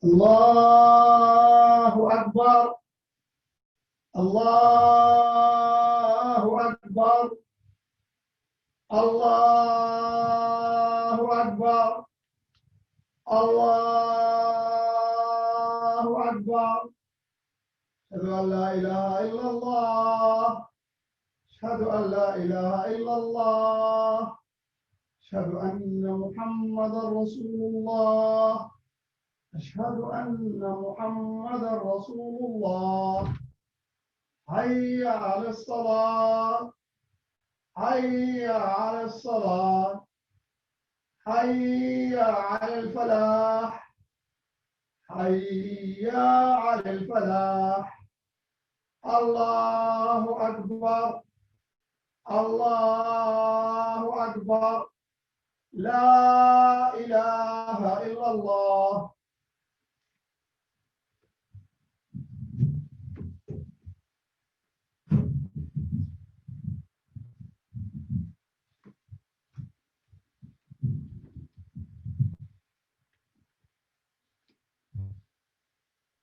الله أكبر الله أكبر الله أكبر الله أكبر أشهد أن لا إله إلا الله أشهد أن لا إله إلا الله أشهد أن محمدا رسول الله أشهد أن محمدا رسول الله حي على الصلاة حي على الصلاة حي على الفلاح حي على الفلاح الله أكبر الله أكبر لا إله إلا الله.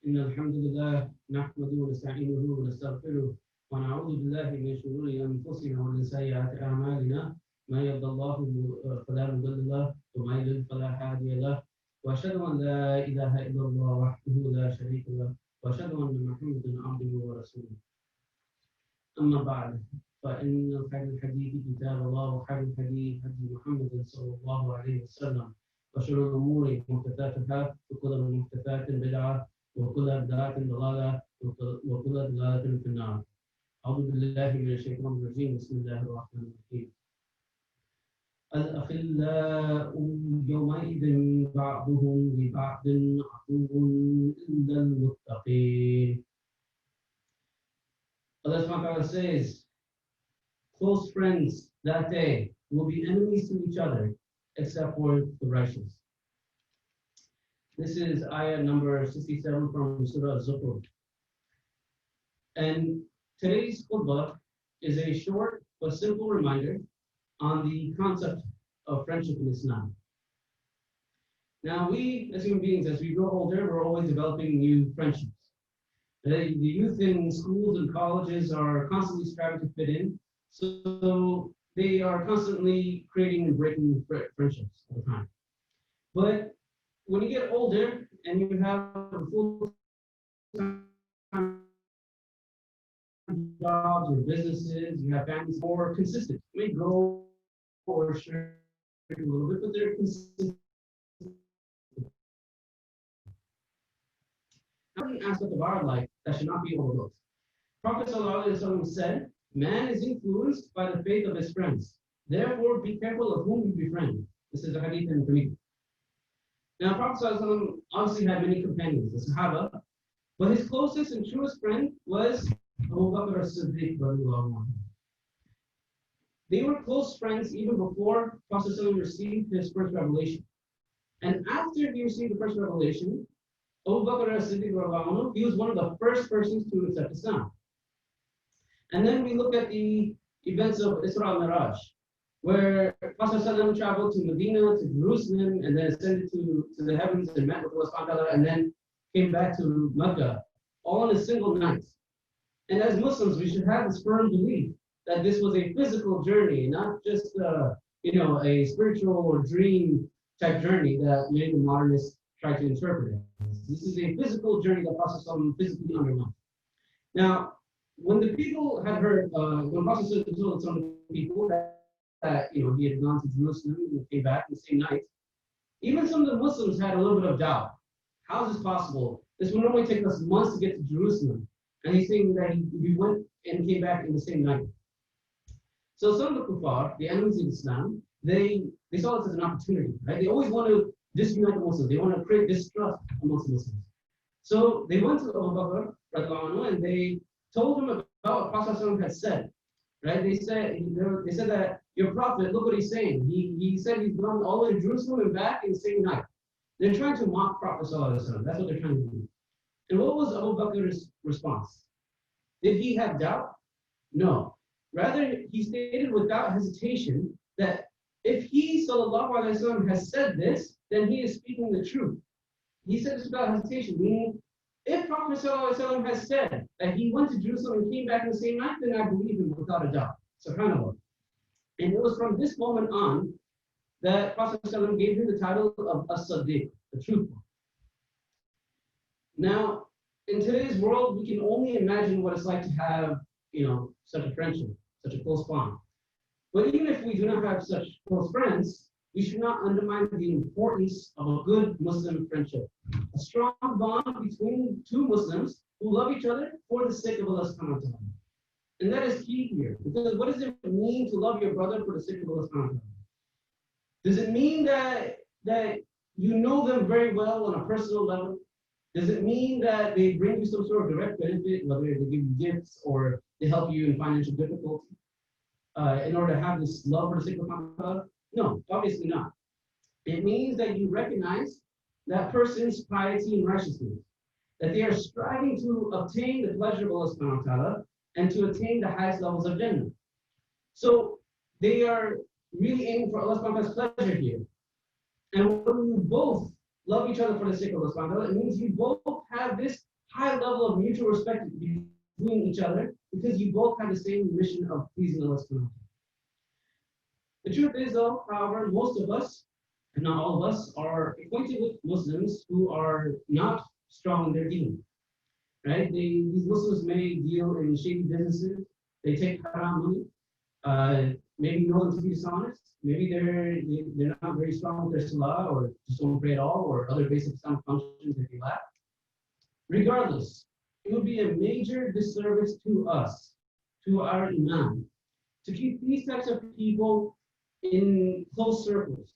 إن الحمد لله نحمده ونستعينه ونستغفره ونعوذ بالله من شرور أنفسنا ومن سيئات أعمالنا من يهد الله فلا مضل له ومن يضلل فلا هادي له وأشهد أن لا إله إلا الله وحده لا شريك له وأشهد أن محمدا عبده ورسوله. أما بعد فإن خير الحديث كتاب الله وخير الحديث هدي محمد صلى الله عليه وسلم وشر الأمور محدثاتها وكل محدثات بدعة وكل بدعة ضلالة وكل ضلالة في النار. أعوذ بالله من الشيطان الرجيم. بسم الله الرحمن الرحيم. الأخلاء يومئذ بعضهم لبعض عدو إلا المتقين. Allah subhanahu wa ta'ala says, close friends that day will be enemies to each other except for the righteous. This is ayah number 67 from Surah Az-Zukhruf. And today's khutbah is a short but simple reminder on the concept of friendship in Islam. Now we, as human beings, as we grow older, we're always developing new friendships. The youth in schools and colleges are constantly striving to fit in, so they are constantly creating and breaking friendships all the time. But when you get older and you have full-time jobs or businesses, you have families more consistent. You may grow or shrink a little bit, but they're consistent. An aspect of our life that should not be overlooked. Prophet ﷺ said, man is influenced by the faith of his friends. Therefore, be careful of whom you befriend. This is a hadith in Tamid. Now, Prophet ﷺ obviously had many companions, the Sahaba, but his closest and truest friend was Abu Bakr as-Siddiq. They were close friends even before Prophet ﷺ received his first revelation. And after he received the first revelation, Abu Bakr as-Siddiq, he was one of the first persons to accept Islam. And then we look at the events of Isra al-Miraj, where Prophet ﷺ traveled to Medina, to Jerusalem, and then ascended to the heavens and met with Allah subhanahu wa ta'ala, and then came back to Mecca, all in a single night. And as Muslims, we should have this firm belief that this was a physical journey, not just a spiritual or dream type journey that many of the modernists try to interpret it. This is a physical journey that Prophet ﷺ physically underwent. Now, when the people had heard, when Prophet ﷺ told some of the people that he had gone to Jerusalem and came back the same night, even some of the Muslims had a little bit of doubt. How is this possible? This would normally take us months to get to Jerusalem. And he's saying that he went and came back in the same night. So some of the kuffar, the enemies of Islam, they saw this as an opportunity, right? They always want to disunite the Muslims. They want to create distrust amongst the Muslims. So they went to Abu Bakr and they told him about what Prophet had said, right? They said that your prophet, look what he's saying. He said he's gone all the way to Jerusalem and back in the same night. They're trying to mock Prophet ﷺ. That's what they're trying to do. And what was Abu Bakr's response? Did he have doubt? No. Rather, he stated without hesitation that if he, sallallahu alaihi wasallam, has said this, then he is speaking the truth. he said this without hesitation, meaning if Prophet ﷺ has said that he went to Jerusalem and came back in the same night, then I believe him without a doubt. SubhanAllah. And it was from this moment on that Prophet ﷺ gave him the title of As-Siddiq, the truthful. Now, in today's world, we can only imagine what it's like to have, such a friendship, such a close bond. But even if we do not have such close friends, we should not undermine the importance of a good Muslim friendship. A strong bond between two Muslims who love each other for the sake of Allah subhanahu wa ta'ala. And that is key here. Because what does it mean to love your brother for the sake of Allah subhanahu wa ta'ala? Does it mean that you know them very well on a personal level? Does it mean that they bring you some sort of direct benefit, whether they give you gifts or they help you in financial difficulty, in order to have this love for the sake of Allah? No, obviously not. It means that you recognize that person's piety and righteousness, that they are striving to obtain the pleasure of Allah subhanahu wa ta'ala and to attain the highest levels of Jannah. So they are really aiming for Allah subhanahu wa ta'ala's pleasure here. And when you both love each other for the sake of Allah subhanahu wa ta'ala, it means you both have this high level of mutual respect between each other because you both have the same mission of pleasing Allah subhanahu wa ta'ala. The truth is, though, however, most of us, if not all of us, are acquainted with Muslims who are not strong in their deen. Right? These Muslims may deal in shady businesses. They take haram money. Maybe you know them to be dishonest. Maybe they're not very strong with their salah, or just don't pray at all, or other basic Islamic functions that they lack. Regardless, it would be a major disservice to us, to our Imam, to keep these types of people in close circles.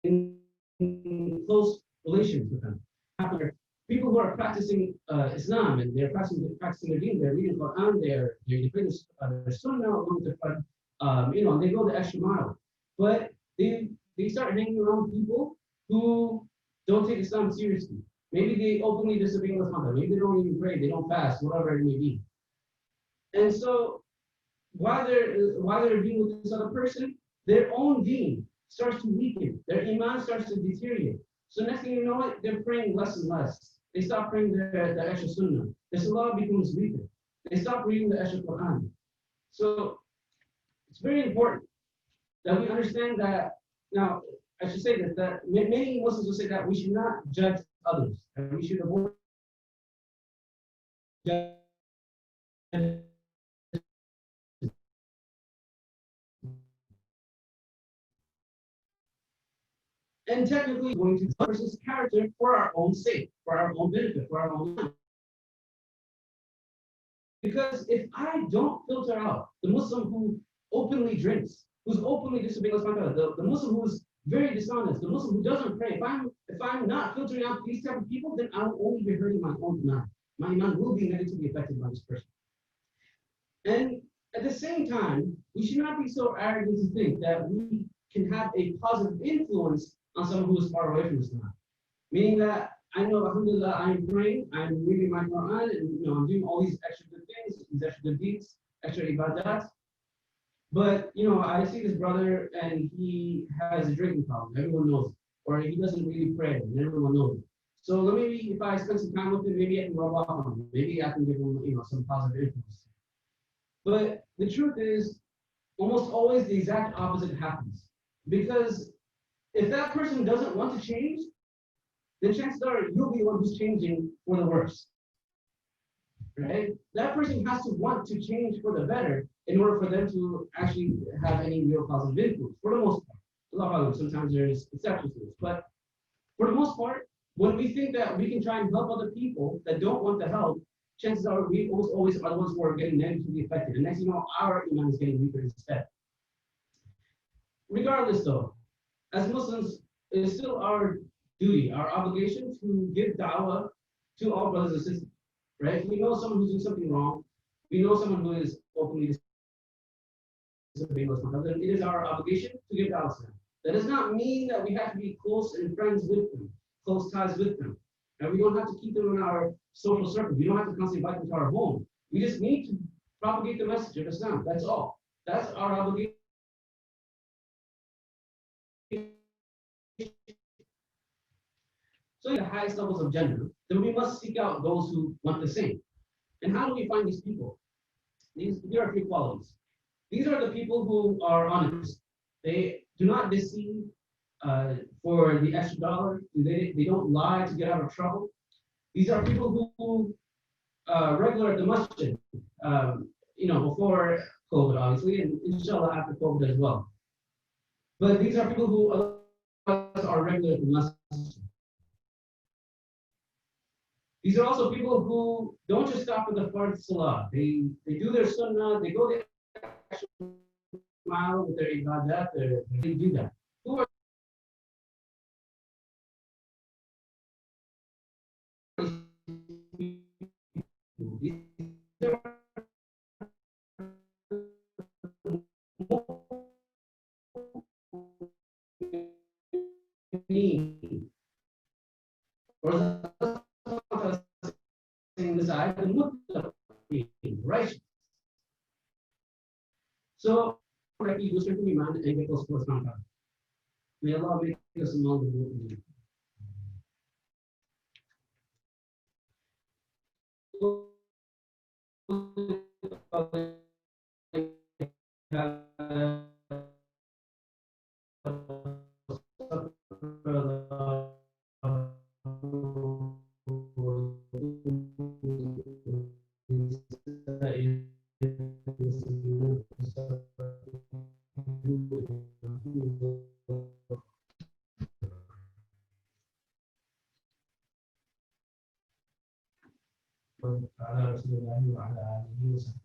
In close relations with them. People who are practicing Islam and they're practicing their deen, they're reading Quran, they're pray their sunnah along with their and they go the extra mile. But they start hanging around people who don't take Islam seriously. Maybe they openly disobey Allah. Maybe they don't even pray, they don't fast, whatever it may be. And so while they're dealing with this other person, their own deen starts to weaken, their iman starts to deteriorate. So next thing you know it, they're praying less and less. They stop praying the extra sunnah. Their salah becomes weaker. They stop reading the extra Quran. So it's very important that we understand that. Now, I should say that many Muslims will say that we should not judge others, and we should avoid judging. And technically going to judge a person's character for our own sake, for our own benefit, for our own life. Because if I don't filter out the Muslim who openly drinks, who's openly disobeying Allah, the Muslim who's very dishonest, the Muslim who doesn't pray, if I'm not filtering out these type of people, then I'll only be hurting my own iman. My iman will be negatively affected by this person. And at the same time, we should not be so arrogant to think that we can have a positive influence on someone who is far away from Islam. Meaning that I know, alhamdulillah, I'm praying, I'm reading my Quran, and I'm doing all these extra good things, these extra good deeds, extra ibadat. But I see this brother and he has a drinking problem, everyone knows it. Or he doesn't really pray, and everyone knows it. So maybe if I spend some time with him, maybe I can rub off on him. Maybe I can give him some positive influence. But the truth is, almost always the exact opposite happens. Because if that person doesn't want to change, then chances are you'll be the one who's changing for the worse. Right? That person has to want to change for the better in order for them to actually have any real positive influence, for the most part. Sometimes there's exceptions to this, but for the most part, when we think that we can try and help other people that don't want the help, chances are we almost always are the ones who are getting negatively affected. And next thing you know, our iman is getting weaker instead. Regardless though, as Muslims, it is still our duty, our obligation to give da'wah to all brothers and sisters. Right? If we know someone who's doing something wrong, we know someone who is openly disobeying us, then it is our obligation to give da'wah to them. That does not mean that we have to be close and friends with them, close ties with them. And we don't have to keep them in our social circle. We don't have to constantly invite them to our home. We just need to propagate the message of Islam. That's all. That's our obligation. So the highest levels of Jannah, then we must seek out those who want the same. And how do we find these people? There are a few qualities. These are the people who are honest. They do not deceive for the extra dollar. They don't lie to get out of trouble. These are people who regular at the masjid, before COVID, obviously, and inshallah after COVID as well. But these are people who are regular at the masjid. These are also people who don't just stop at the fard salah. They do their sunnah, they go the extra mile with their ibadat, they do that. Who are these or saying this ayat, the muttaqin, righteous. So correctly you strengthen Iman and get close to Usman. May Allah make us among the mu'minin. على رسول الله وعلى آله وصحبه.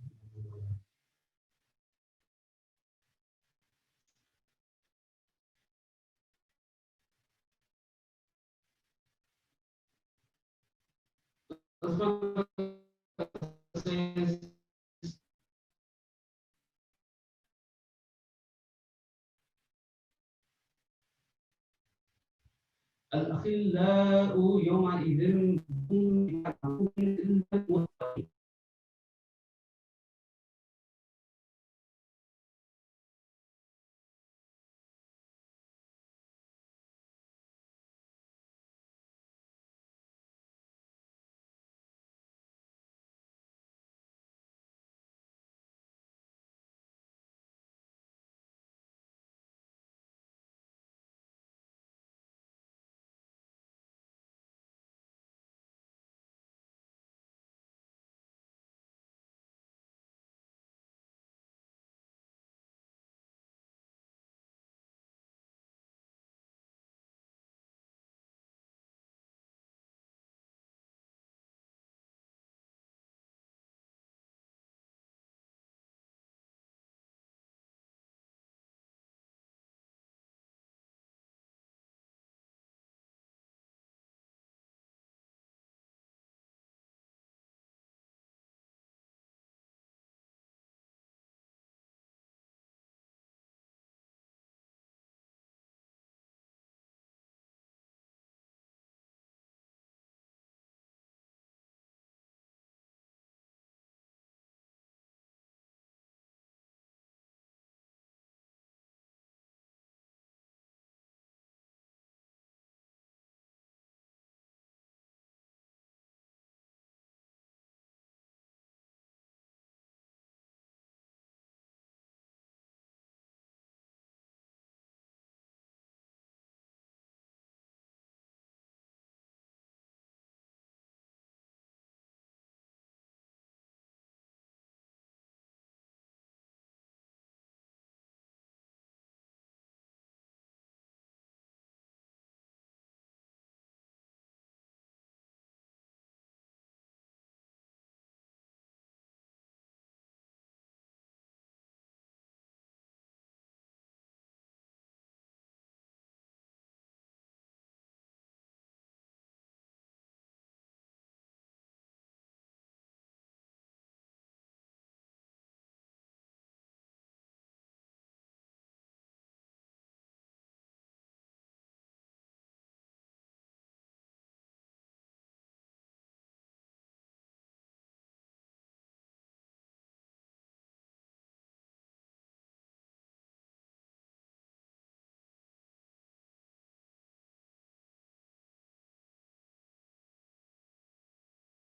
الأخلاء يومئذ